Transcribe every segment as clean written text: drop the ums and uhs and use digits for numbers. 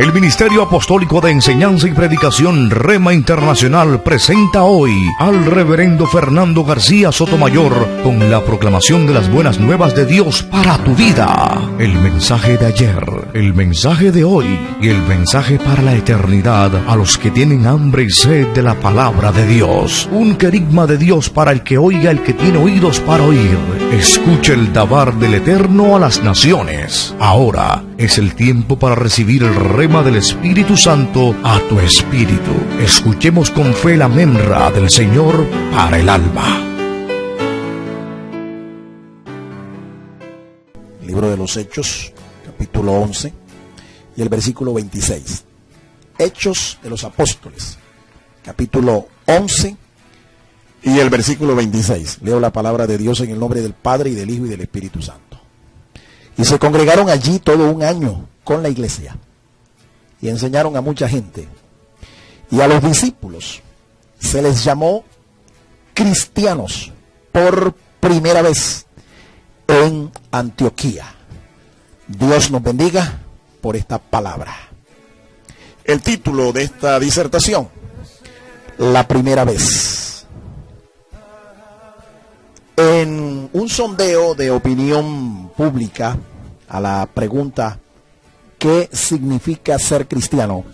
El Ministerio Apostólico de Enseñanza y Predicación Rema Internacional presenta hoy al Reverendo Fernando García Sotomayor con la proclamación de las buenas nuevas de Dios para tu vida. El mensaje de ayer, el mensaje de hoy y el mensaje para la eternidad a los que tienen hambre y sed de la palabra de Dios. Un querigma de Dios para el que oiga, el que tiene oídos para oír. Escuche el dabar del Eterno a las naciones. Ahora es el tiempo para recibir el rema del Espíritu Santo a tu espíritu. Escuchemos con fe la memra del Señor para el alma. Libro de los Hechos, capítulo 11 y el versículo 26. Hechos de los Apóstoles, capítulo 11 y el versículo 26. Leo la palabra de Dios en el nombre del Padre y del Hijo y del Espíritu Santo. Y se congregaron allí todo un año con la iglesia y enseñaron a mucha gente. Y a los discípulos se les llamó cristianos por primera vez en Antioquía. Dios nos bendiga por esta palabra. El título de esta disertación: la primera vez. En un sondeo de opinión pública a la pregunta ¿qué significa ser cristiano?,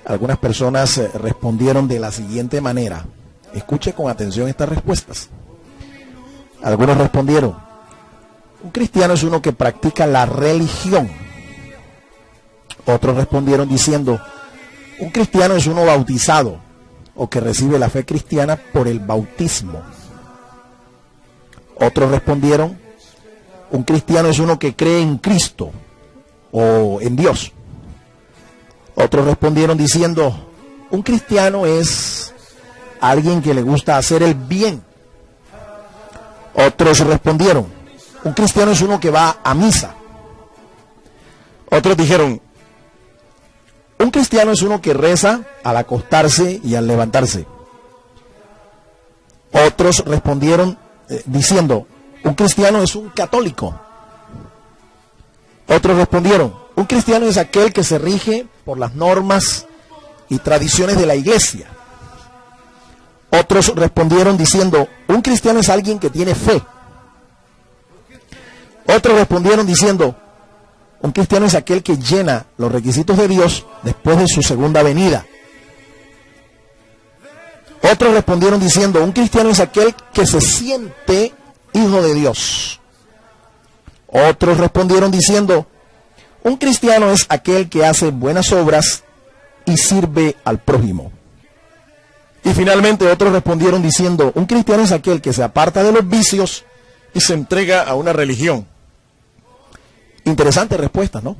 algunas personas respondieron de la siguiente manera. Escuche con atención estas respuestas. Algunos respondieron: un cristiano es uno que practica la religión. Otros respondieron diciendo: un cristiano es uno bautizado o que recibe la fe cristiana por el bautismo. Otros respondieron: un cristiano es uno que cree en Cristo o en Dios. Otros respondieron diciendo: un cristiano es alguien que le gusta hacer el bien. Otros respondieron: un cristiano es uno que va a misa. Otros dijeron: un cristiano es uno que reza al acostarse y al levantarse. Otros respondieron diciendo: un cristiano es un católico. Otros respondieron: un cristiano es aquel que se rige por las normas y tradiciones de la iglesia. Otros respondieron diciendo: un cristiano es alguien que tiene fe. Otros respondieron diciendo: un cristiano es aquel que llena los requisitos de Dios después de su segunda venida. Otros respondieron diciendo: un cristiano es aquel que se siente hijo de Dios. Otros respondieron diciendo: un cristiano es aquel que hace buenas obras y sirve al prójimo. Y finalmente otros respondieron diciendo: un cristiano es aquel que se aparta de los vicios y se entrega a una religión. Interesante respuesta, ¿no?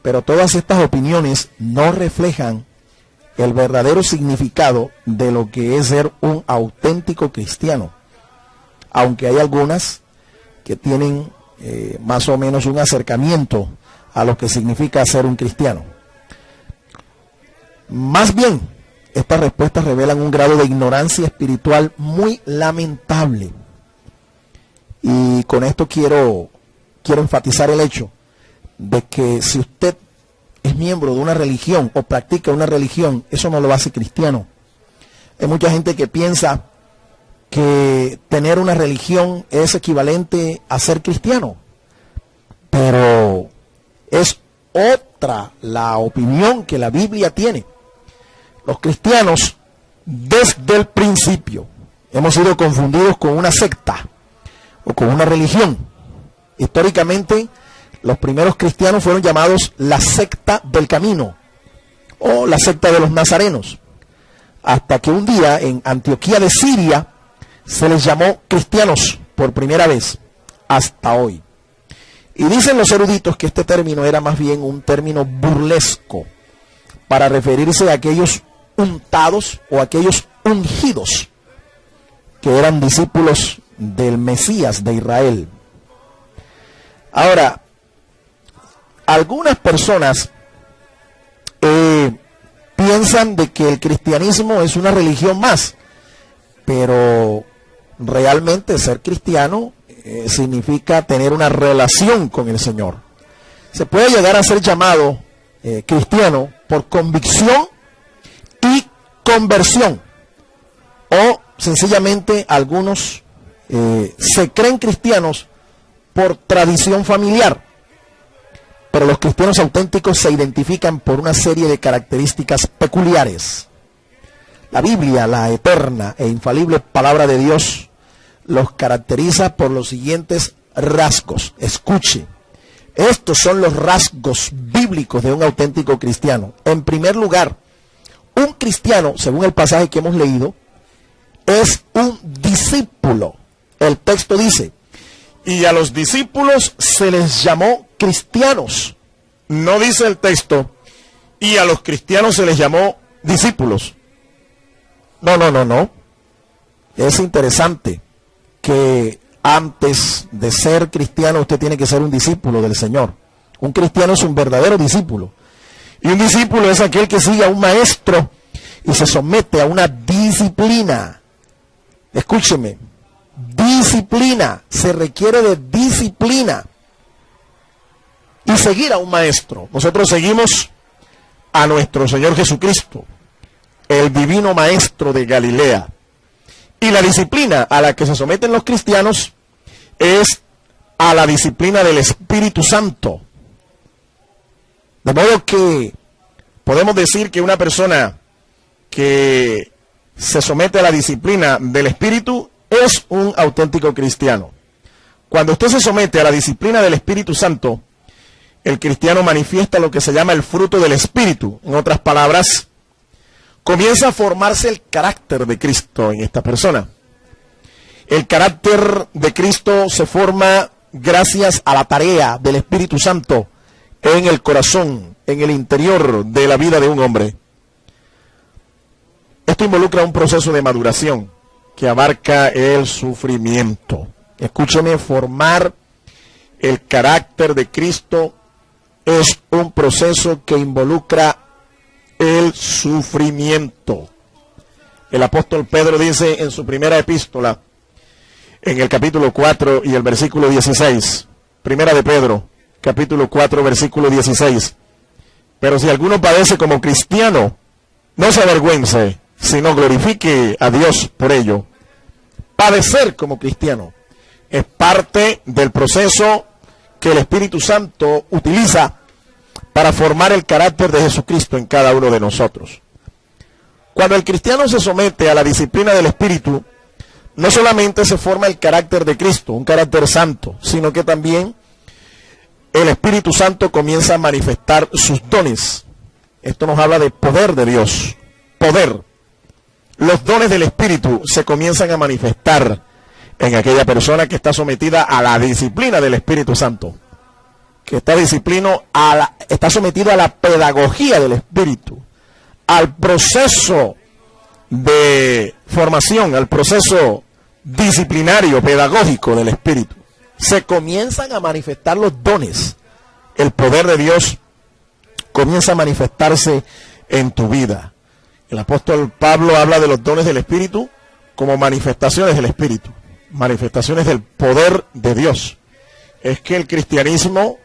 Pero todas estas opiniones no reflejan el verdadero significado de lo que es ser un auténtico cristiano, aunque hay algunas que tienen más o menos un acercamiento a lo que significa ser un cristiano. Más bien, estas respuestas revelan un grado de ignorancia espiritual muy lamentable. Y con esto quiero enfatizar el hecho de que si usted es miembro de una religión o practica una religión, eso no lo hace cristiano. Hay mucha gente que piensa que tener una religión es equivalente a ser cristiano, pero es otra la opinión que la Biblia tiene. Los cristianos, desde el principio, hemos sido confundidos con una secta o con una religión. Históricamente, los primeros cristianos fueron llamados la secta del camino o la secta de los nazarenos, hasta que un día en Antioquía de Siria se les llamó cristianos por primera vez, hasta hoy. Y dicen los eruditos que este término era más bien un término burlesco para referirse a aquellos untados o aquellos ungidos que eran discípulos del Mesías de Israel. Ahora, algunas personas piensan de que el cristianismo es una religión más, pero realmente ser cristiano significa tener una relación con el Señor. Se puede llegar a ser llamado cristiano por convicción y conversión, o sencillamente algunos se creen cristianos por tradición familiar, pero los cristianos auténticos se identifican por una serie de características peculiares. La Biblia, la eterna e infalible palabra de Dios, los caracteriza por los siguientes rasgos. Escuche, estos son los rasgos bíblicos de un auténtico cristiano. En primer lugar, un cristiano, según el pasaje que hemos leído, es un discípulo. El texto dice, y a los discípulos se les llamó cristianos. No dice el texto, y a los cristianos se les llamó discípulos. No. Es interesante que antes de ser cristiano usted tiene que ser un discípulo del Señor. Un cristiano es un verdadero discípulo. Y un discípulo es aquel que sigue a un maestro y se somete a una disciplina. Escúcheme, disciplina, se requiere de disciplina y seguir a un maestro. Nosotros seguimos a nuestro Señor Jesucristo, el divino maestro de Galilea. Y la disciplina a la que se someten los cristianos es a la disciplina del Espíritu Santo. De modo que podemos decir que una persona que se somete a la disciplina del Espíritu es un auténtico cristiano. Cuando usted se somete a la disciplina del Espíritu Santo, el cristiano manifiesta lo que se llama el fruto del Espíritu. En otras palabras, comienza a formarse el carácter de Cristo en esta persona. El carácter de Cristo se forma gracias a la tarea del Espíritu Santo en el corazón, en el interior de la vida de un hombre. Esto involucra un proceso de maduración que abarca el sufrimiento. Escúcheme, formar el carácter de Cristo es un proceso que involucra el sufrimiento. El apóstol Pedro dice en su primera epístola, en el capítulo 4 y el versículo 16, primera de Pedro, capítulo 4, versículo 16, pero si alguno padece como cristiano, no se avergüence, sino glorifique a Dios por ello. Padecer como cristiano es parte del proceso que el Espíritu Santo utiliza para formar el carácter de Jesucristo en cada uno de nosotros. Cuando el cristiano se somete a la disciplina del Espíritu, no solamente se forma el carácter de Cristo, un carácter santo, sino que también el Espíritu Santo comienza a manifestar sus dones. Esto nos habla de poder de Dios, poder. Los dones del Espíritu se comienzan a manifestar en aquella persona que está sometida a la disciplina del Espíritu Santo, que está sometido a la pedagogía del Espíritu, al proceso de formación, al proceso disciplinario, pedagógico del Espíritu. Se comienzan a manifestar los dones. El poder de Dios comienza a manifestarse en tu vida. El apóstol Pablo habla de los dones del Espíritu como manifestaciones del Espíritu, manifestaciones del poder de Dios. Es que el cristianismo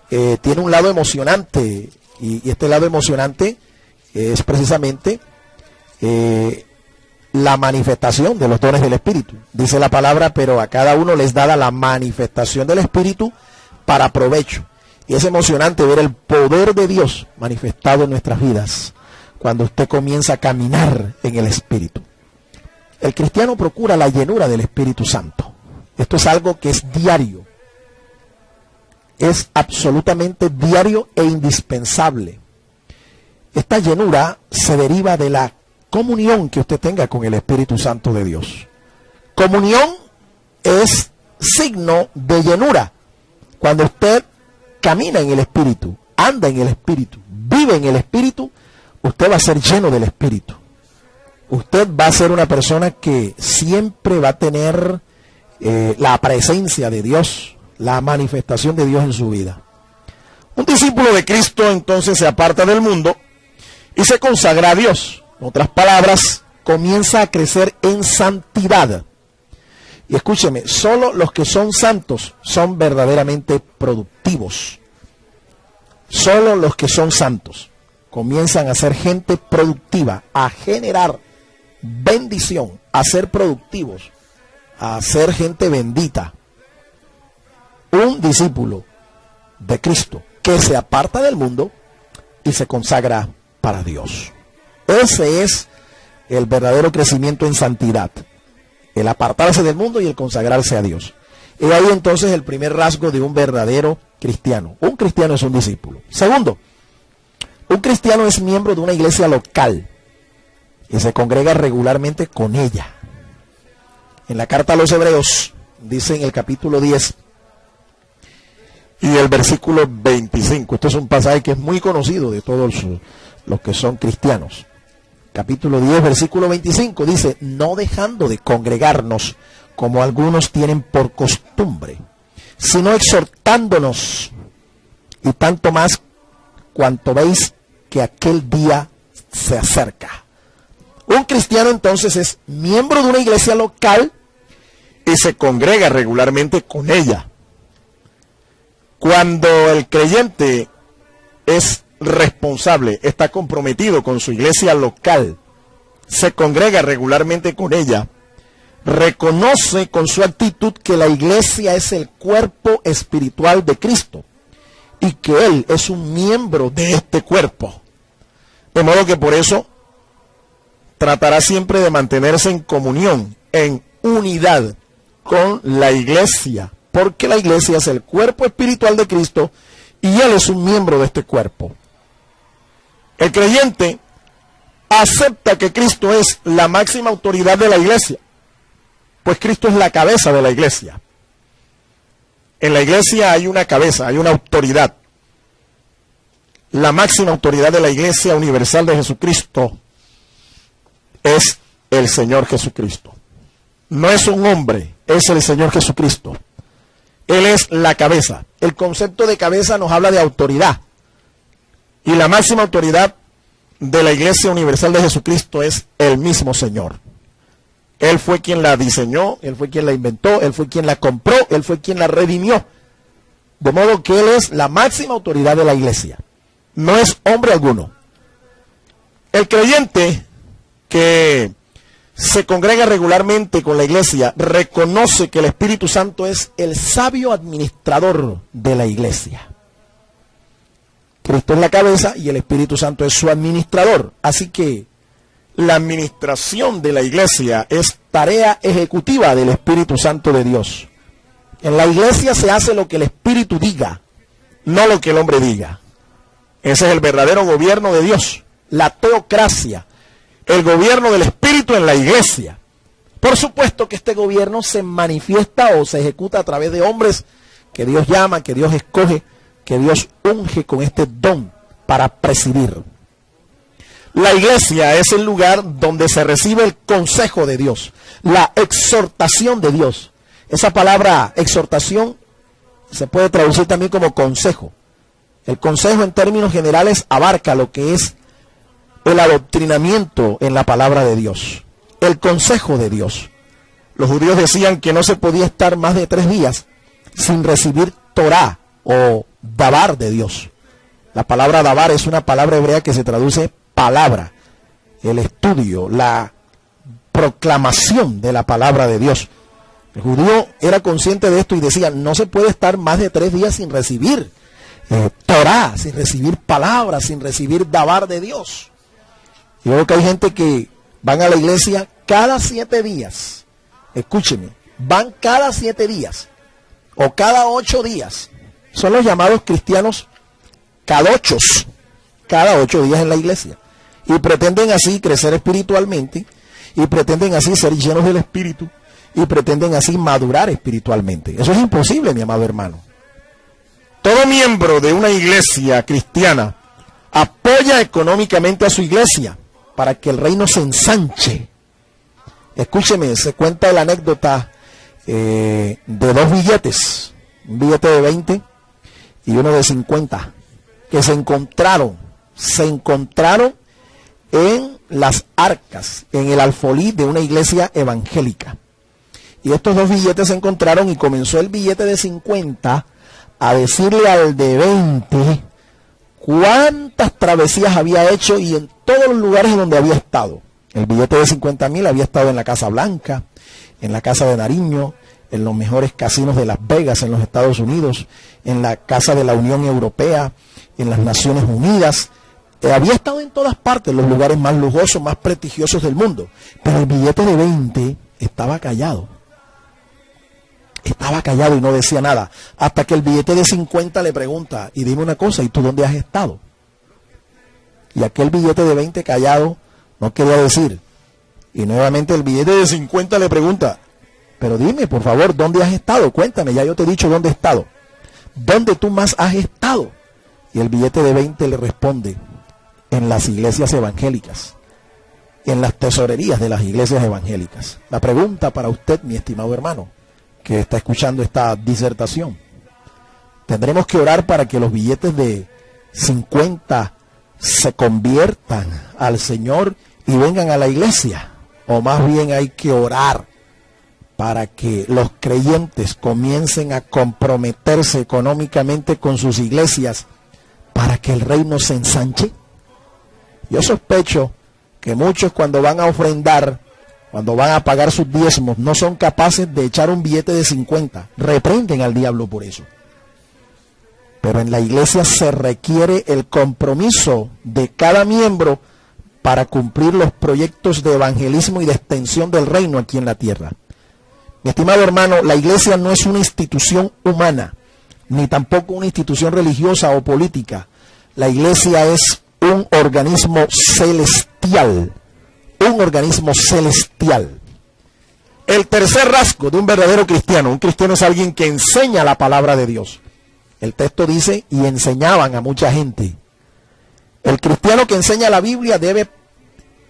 tiene un lado emocionante, y este lado emocionante es precisamente la manifestación de los dones del Espíritu. Dice la palabra, pero a cada uno les dada la manifestación del Espíritu para provecho. Y es emocionante ver el poder de Dios manifestado en nuestras vidas cuando usted comienza a caminar en el Espíritu. El cristiano procura la llenura del Espíritu Santo. Esto es algo que es diario. Es absolutamente diario e indispensable. Esta llenura se deriva de la comunión que usted tenga con el Espíritu Santo de Dios. Comunión es signo de llenura. Cuando usted camina en el Espíritu, anda en el Espíritu, vive en el Espíritu, usted va a ser lleno del Espíritu. Usted va a ser una persona que siempre va a tener la presencia de Dios, la manifestación de Dios en su vida. Un discípulo de Cristo entonces se aparta del mundo y se consagra a Dios. En otras palabras, comienza a crecer en santidad. Y escúcheme, solo los que son santos son verdaderamente productivos. Solo los que son santos comienzan a ser gente productiva, a generar bendición, a ser productivos, a ser gente bendita. Un discípulo de Cristo que se aparta del mundo y se consagra para Dios. Ese es el verdadero crecimiento en santidad, el apartarse del mundo y el consagrarse a Dios. Y ahí entonces el primer rasgo de un verdadero cristiano. Un cristiano es un discípulo. Segundo, un cristiano es miembro de una iglesia local y se congrega regularmente con ella. En la carta a los Hebreos dice en el capítulo 10 y el versículo 25. Este es un pasaje que es muy conocido de todos los que son cristianos. Capítulo 10, versículo 25 dice: no dejando de congregarnos como algunos tienen por costumbre, sino exhortándonos, y tanto más cuanto veis que aquel día se acerca. Un cristiano entonces es miembro de una iglesia local y se congrega regularmente con ella. Cuando el creyente es responsable, está comprometido con su iglesia local, se congrega regularmente con ella, reconoce con su actitud que la iglesia es el cuerpo espiritual de Cristo y que Él es un miembro de este cuerpo. De modo que por eso tratará siempre de mantenerse en comunión, en unidad con la iglesia, porque la iglesia es el cuerpo espiritual de Cristo y Él es un miembro de este cuerpo. El creyente acepta que Cristo es la máxima autoridad de la iglesia, pues Cristo es la cabeza de la iglesia. En la iglesia hay una cabeza, hay una autoridad. La máxima autoridad de la iglesia universal de Jesucristo es el Señor Jesucristo. No es un hombre, es el Señor Jesucristo. Él es la cabeza. El concepto de cabeza nos habla de autoridad. Y la máxima autoridad de la Iglesia Universal de Jesucristo es el mismo Señor. Él fue quien la diseñó, Él fue quien la inventó, Él fue quien la compró, Él fue quien la redimió. De modo que Él es la máxima autoridad de la Iglesia. No es hombre alguno. El creyente que se congrega regularmente con la iglesia reconoce que el Espíritu Santo es el sabio administrador de la iglesia. Cristo es la cabeza y el Espíritu Santo es su administrador. Así que la administración de la iglesia es tarea ejecutiva del Espíritu Santo de Dios. En la iglesia se hace lo que el Espíritu diga, no lo que el hombre diga. Ese es el verdadero gobierno de Dios, la teocracia. El gobierno del Espíritu en la iglesia. Por supuesto que este gobierno se manifiesta o se ejecuta a través de hombres que Dios llama, que Dios escoge, que Dios unge con este don para presidir. La iglesia es el lugar donde se recibe el consejo de Dios, la exhortación de Dios. Esa palabra exhortación se puede traducir también como consejo. El consejo en términos generales abarca lo que es el adoctrinamiento en la palabra de Dios, el consejo de Dios. Los judíos decían que no se podía estar más de 3 días sin recibir Torá o dabar de Dios. La palabra dabar es una palabra hebrea que se traduce palabra, el estudio, la proclamación de la palabra de Dios. El judío era consciente de esto y decía, no se puede estar más de 3 días sin recibir Torá, sin recibir palabra, sin recibir dabar de Dios. Yo veo que hay gente que van a la iglesia cada 7 días. Escúcheme, van cada 7 días o cada 8 días. Son los llamados cristianos cadochos, cada 8 días en la iglesia. Y pretenden así crecer espiritualmente, y pretenden así ser llenos del Espíritu, y pretenden así madurar espiritualmente. Eso es imposible, mi amado hermano. Todo miembro de una iglesia cristiana apoya económicamente a su iglesia para que el reino se ensanche. Escúcheme, se cuenta la anécdota de 2 billetes, un billete de 20 y uno de 50, que se encontraron en las arcas, en el alfolí de una iglesia evangélica. Y estos 2 billetes se encontraron y comenzó el billete de 50 a decirle al de 20, cuántas travesías había hecho y en todos los lugares donde había estado. El billete de 50,000 había estado en la Casa Blanca, en la Casa de Nariño, en los mejores casinos de Las Vegas en los Estados Unidos, en la Casa de la Unión Europea, en las Naciones Unidas. Había estado en todas partes, los lugares más lujosos, más prestigiosos del mundo. Pero el billete de 20 estaba callado. Estaba callado y no decía nada. Hasta que el billete de 50 le pregunta, y dime una cosa, ¿y tú dónde has estado? Y aquel billete de 20 callado no quería decir. Y nuevamente el billete de 50 le pregunta, pero dime, por favor, ¿dónde has estado? Cuéntame, ya yo te he dicho dónde he estado. ¿Dónde tú más has estado? Y el billete de 20 le responde, en las iglesias evangélicas, en las tesorerías de las iglesias evangélicas. La pregunta para usted, mi estimado hermano, que está escuchando esta disertación. Tendremos que orar para que los billetes de 50 se conviertan al Señor y vengan a la iglesia. O más bien hay que orar para que los creyentes comiencen a comprometerse económicamente con sus iglesias para que el reino se ensanche. Yo sospecho que muchos cuando van a ofrendar, cuando van a pagar sus diezmos, no son capaces de echar un billete de 50. Reprenden al diablo por eso. Pero en la iglesia se requiere el compromiso de cada miembro para cumplir los proyectos de evangelismo y de extensión del reino aquí en la tierra. Mi estimado hermano, la iglesia no es una institución humana, ni tampoco una institución religiosa o política. La iglesia es un organismo celestial. Un organismo celestial. El tercer rasgo de un verdadero cristiano. Un cristiano es alguien que enseña la palabra de Dios. El texto dice, y enseñaban a mucha gente. El cristiano que enseña la Biblia debe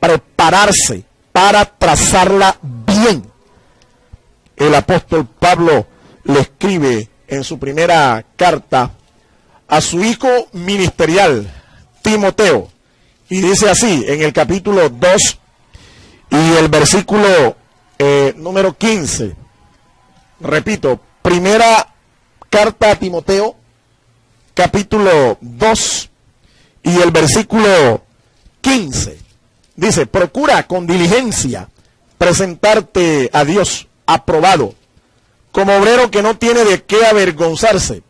prepararse para trazarla bien. El apóstol Pablo le escribe en su primera carta a su hijo ministerial, Timoteo, y dice así, en el capítulo 2 y el versículo número 15, repito, primera carta a Timoteo, capítulo 2 y el versículo 15, dice, procura con diligencia presentarte a Dios aprobado, como obrero que no tiene de qué avergonzarse,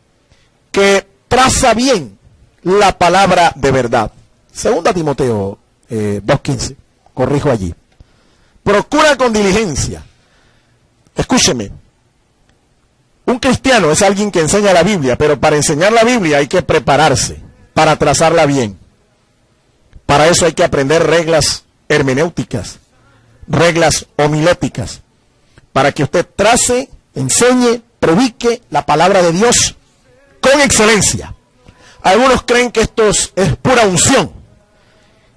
que traza bien la palabra de verdad. Segunda Timoteo 2:15, corrijo allí. Procura con diligencia. Escúcheme, un cristiano es alguien que enseña la Biblia, pero para enseñar la Biblia hay que prepararse, para trazarla bien. Para eso hay que aprender reglas hermenéuticas, reglas homiléticas, para que usted trace, enseñe, predique la palabra de Dios con excelencia. Algunos creen que esto es pura unción,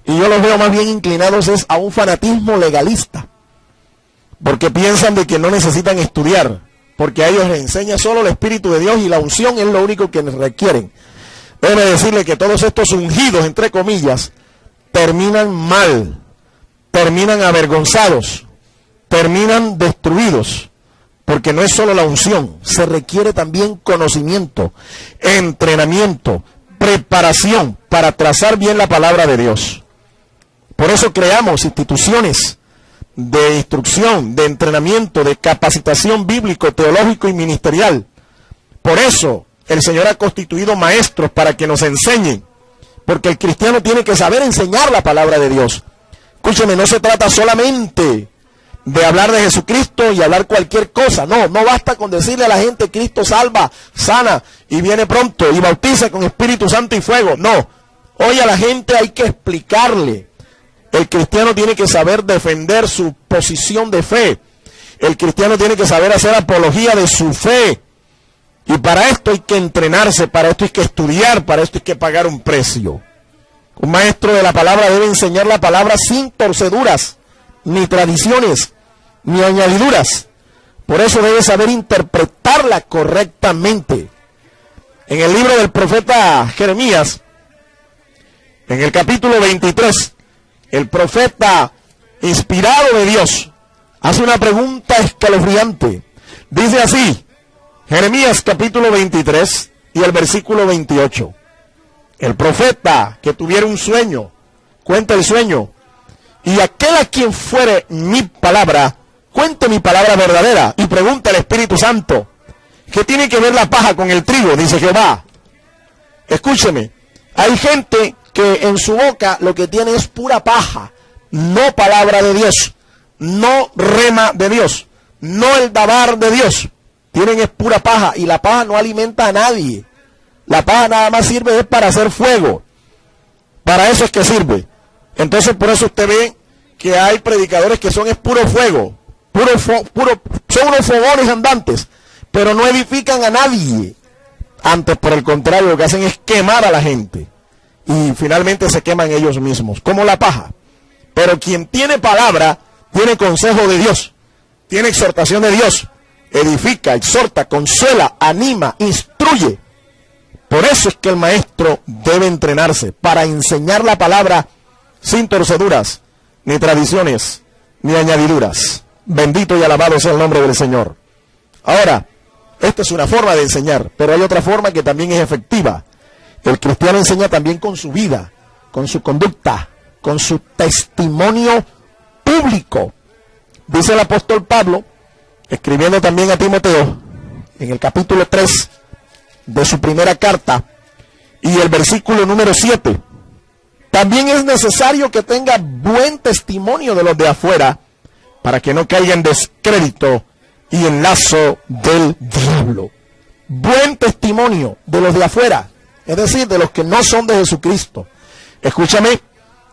y yo los veo más bien inclinados a un fanatismo legalista, porque piensan de que no necesitan estudiar, porque a ellos les enseña solo el Espíritu de Dios y la unción es lo único que requieren. Déjeme decirle que todos estos ungidos, entre comillas, terminan mal, terminan avergonzados, terminan destruidos, porque no es solo la unción, se requiere también conocimiento, entrenamiento, preparación para trazar bien la palabra de Dios. Por eso creamos instituciones de instrucción, de entrenamiento, de capacitación bíblico, teológico y ministerial. Por eso el Señor ha constituido maestros para que nos enseñen, porque el cristiano tiene que saber enseñar la palabra de Dios. Escúcheme, no se trata solamente de hablar de Jesucristo y hablar cualquier cosa. No basta con decirle a la gente Cristo salva, sana y viene pronto y bautiza con Espíritu Santo y fuego. No, hoy a la gente hay que explicarle. El cristiano tiene que saber defender su posición de fe. El cristiano tiene que saber hacer apología de su fe. Y para esto hay que entrenarse, para esto hay que estudiar, para esto hay que pagar un precio. Un maestro de la palabra debe enseñar la palabra sin torceduras, ni tradiciones, ni añadiduras. Por eso debe saber interpretarla correctamente. En el libro del profeta Jeremías, en el capítulo 23, el profeta inspirado de Dios hace una pregunta escalofriante. Dice así, Jeremías capítulo 23 y el versículo 28. el profeta que tuviera un sueño, cuenta el sueño. Y aquel a quien fuere mi palabra, cuente mi palabra verdadera. Y pregunta al Espíritu Santo, ¿qué tiene que ver la paja con el trigo? Dice Jehová. Escúcheme, hay gente que en su boca lo que tiene es pura paja, no palabra de Dios, no rema de Dios, no el dabar de Dios. Tienen es pura paja, y la paja no alimenta a nadie. La paja nada más sirve es para hacer fuego. Para eso es que sirve. Entonces por eso usted ve que hay predicadores que son es puro fuego, son unos fogones andantes, pero no edifican a nadie. Antes, por el contrario, lo que hacen es quemar a la gente. Y finalmente se queman ellos mismos, como la paja. Pero quien tiene palabra, tiene consejo de Dios, tiene exhortación de Dios, edifica, exhorta, consuela, anima, instruye. Por eso es que el maestro debe entrenarse para enseñar la palabra sin torceduras, ni tradiciones, ni añadiduras. Bendito y alabado sea el nombre del Señor. Ahora, esta es una forma de enseñar, pero hay otra forma que también es efectiva. El cristiano enseña también con su vida, con su conducta, con su testimonio público. Dice el apóstol Pablo, escribiendo también a Timoteo, en el capítulo 3 de su primera carta, y el versículo número 7. También es necesario que tenga buen testimonio de los de afuera, para que no caiga en descrédito y en lazo del diablo. Buen testimonio de los de afuera, es decir, de los que no son de Jesucristo. Escúchame,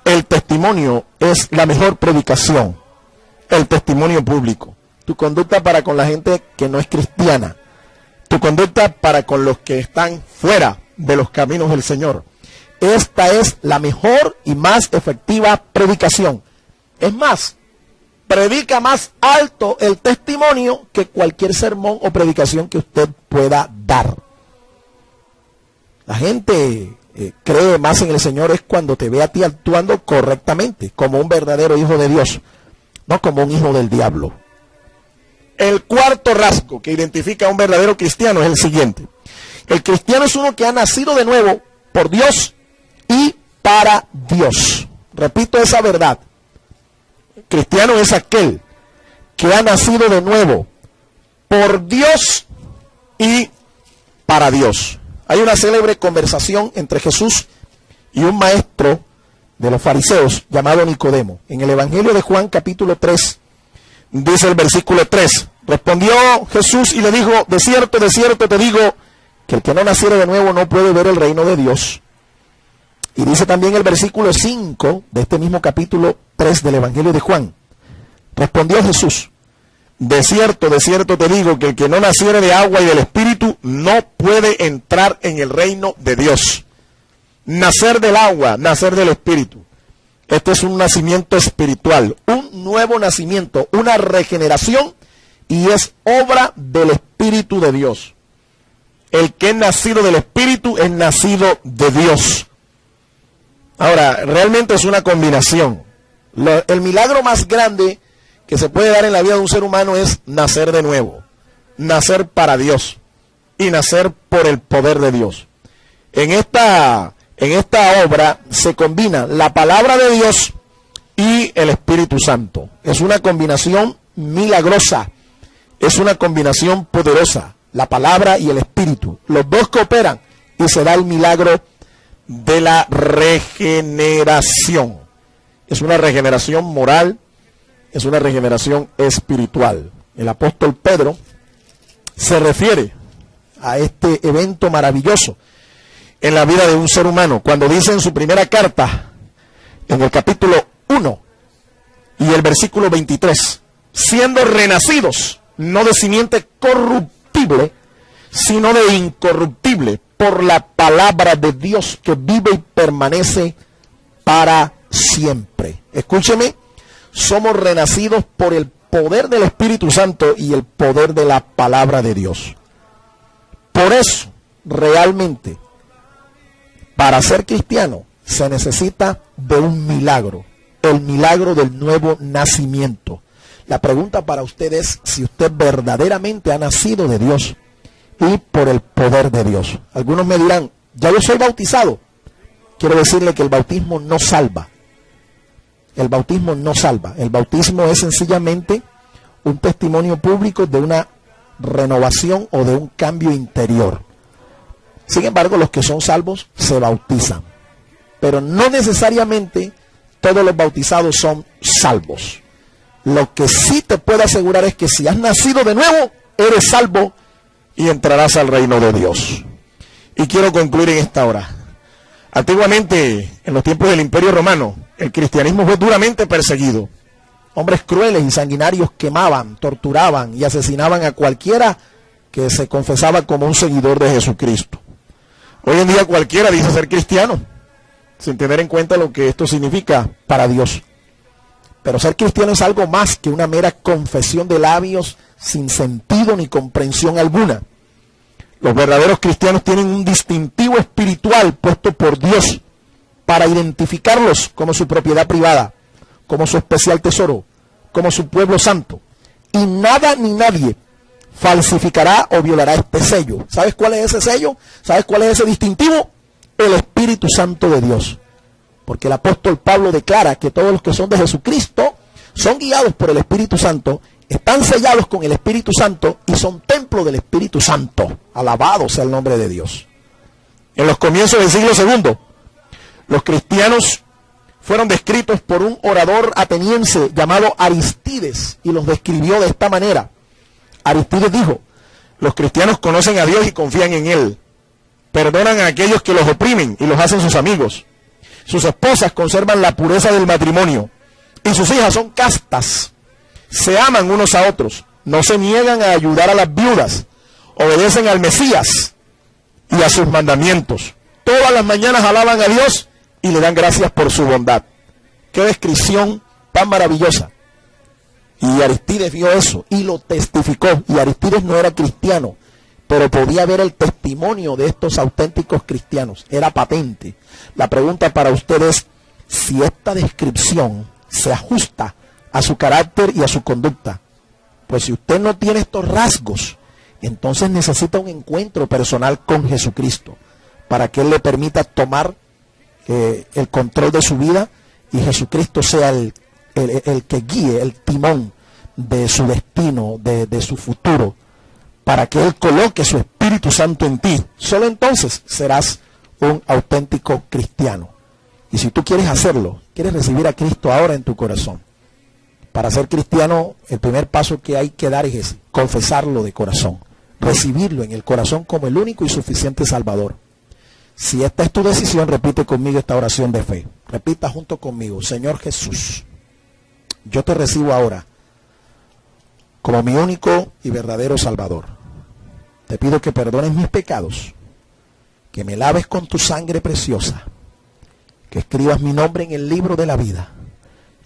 el testimonio es la mejor predicación, el testimonio público. Tu conducta para con la gente que no es cristiana, tu conducta para con los que están fuera de los caminos del Señor. Esta es la mejor y más efectiva predicación. Es más, predica más alto el testimonio que cualquier sermón o predicación que usted pueda dar. La gente cree más en el Señor es cuando te ve a ti actuando correctamente, como un verdadero hijo de Dios, no como un hijo del diablo. El cuarto rasgo que identifica a un verdadero cristiano es el siguiente. El cristiano es uno que ha nacido de nuevo por Dios y para Dios. Repito esa verdad. Cristiano es aquel que ha nacido de nuevo por Dios y para Dios. Hay una célebre conversación entre Jesús y un maestro de los fariseos llamado Nicodemo. En el Evangelio de Juan capítulo 3, dice el versículo 3, respondió Jesús y le dijo, de cierto te digo, que el que no naciere de nuevo no puede ver el reino de Dios. Y dice también el versículo 5 de este mismo capítulo 3 del Evangelio de Juan. Respondió Jesús, de cierto te digo, que el que no naciere de agua y del Espíritu no puede entrar en el reino de Dios. Nacer del agua, nacer del Espíritu. Este es un nacimiento espiritual, un nuevo nacimiento, una regeneración, y es obra del Espíritu de Dios. El que es nacido del Espíritu es nacido de Dios. Ahora, realmente es una combinación. El milagro más grande que se puede dar en la vida de un ser humano es nacer de nuevo, nacer para Dios y nacer por el poder de Dios. En esta obra se combina la palabra de Dios y el Espíritu Santo. Es una combinación milagrosa, es una combinación poderosa, la palabra y el Espíritu. Los dos cooperan y se da el milagro de la regeneración. Es una regeneración moral, es una regeneración espiritual. El apóstol Pedro se refiere a este evento maravilloso en la vida de un ser humano, cuando dice en su primera carta, en el capítulo 1 y el versículo 23, siendo renacidos, no de simiente corruptible, sino de incorruptible, por la palabra de Dios que vive y permanece para siempre. Escúcheme, somos renacidos por el poder del Espíritu Santo y el poder de la palabra de Dios. Por eso, realmente, para ser cristiano se necesita de un milagro, el milagro del nuevo nacimiento. La pregunta para usted es si usted verdaderamente ha nacido de Dios y por el poder de Dios. Algunos me dirán, ya yo soy bautizado. quiero decirle que el bautismo no salva. El bautismo no salva. El bautismo es sencillamente un testimonio público de una renovación o de un cambio interior. Sin embargo, los que son salvos se bautizan. Pero no necesariamente todos los bautizados son salvos. Lo que sí te puedo asegurar es que si has nacido de nuevo, eres salvo y entrarás al reino de Dios. Y quiero concluir en esta hora. Antiguamente, en los tiempos del Imperio Romano, el cristianismo fue duramente perseguido. Hombres crueles y sanguinarios quemaban, torturaban y asesinaban a cualquiera que se confesaba como un seguidor de Jesucristo. Hoy en día cualquiera dice ser cristiano, sin tener en cuenta lo que esto significa para Dios. Pero ser cristiano es algo más que una mera confesión de labios sin sentido ni comprensión alguna. Los verdaderos cristianos tienen un distintivo espiritual puesto por Dios para identificarlos como su propiedad privada, como su especial tesoro, como su pueblo santo. Y nada ni nadie falsificará o violará este sello. ¿Sabes cuál es ese sello? ¿Sabes cuál es ese distintivo? El Espíritu Santo de Dios. Porque el apóstol Pablo declara que todos los que son de Jesucristo son guiados por el Espíritu Santo, están sellados con el Espíritu Santo y son templo del Espíritu Santo. Alabado sea el nombre de Dios. En los comienzos del siglo II, los cristianos fueron descritos por un orador ateniense llamado Aristides y los describió de esta manera. Aristides dijo: los cristianos conocen a Dios y confían en Él. Perdonan a aquellos que los oprimen y los hacen sus amigos. Sus esposas conservan la pureza del matrimonio y sus hijas son castas. Se aman unos a otros, no se niegan a ayudar a las viudas, obedecen al Mesías y a sus mandamientos. Todas las mañanas alaban a Dios y le dan gracias por su bondad. ¡Qué descripción tan maravillosa! Y Aristides vio eso y lo testificó. Y Aristides no era cristiano, pero podía ver el testimonio de estos auténticos cristianos. Era patente. La pregunta para usted es si esta descripción se ajusta a su carácter y a su conducta. Pues si usted no tiene estos rasgos, entonces necesita un encuentro personal con Jesucristo para que Él le permita tomar el control de su vida y Jesucristo sea el que guíe el timón de su destino, de su futuro, para que Él coloque su Espíritu Santo en ti. Solo entonces serás un auténtico cristiano. Y si tú quieres hacerlo, quieres recibir a Cristo ahora en tu corazón, para ser cristiano, el primer paso que hay que dar es ese: confesarlo de corazón, recibirlo en el corazón como el único y suficiente Salvador. Si esta es tu decisión, repite conmigo esta oración de fe. Repita junto conmigo: Señor Jesús, yo te recibo ahora como mi único y verdadero Salvador. Te pido que perdones mis pecados, que me laves con tu sangre preciosa, que escribas mi nombre en el libro de la vida.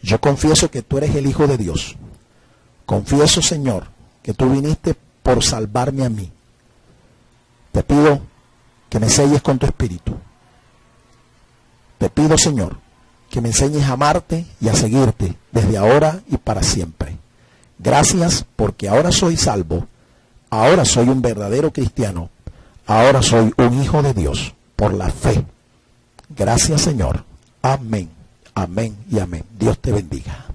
Yo confieso que tú eres el Hijo de Dios. Confieso, Señor, que tú viniste por salvarme a mí. Te pido que me selles con tu Espíritu. Te pido, Señor, que me enseñes a amarte y a seguirte desde ahora y para siempre. Gracias porque ahora soy salvo, ahora soy un verdadero cristiano, ahora soy un hijo de Dios por la fe. Gracias, Señor. Amén. Amén y amén. Dios te bendiga.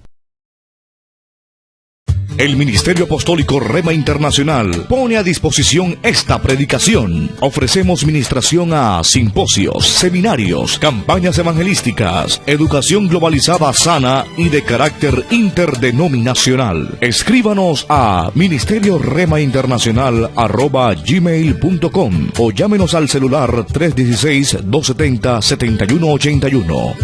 El Ministerio Apostólico Rema Internacional pone a disposición esta predicación. Ofrecemos ministración a simposios, seminarios, campañas evangelísticas, educación globalizada sana y de carácter interdenominacional. Escríbanos a ministerioremainternacional@gmail.com o llámenos al celular 316-270-7181.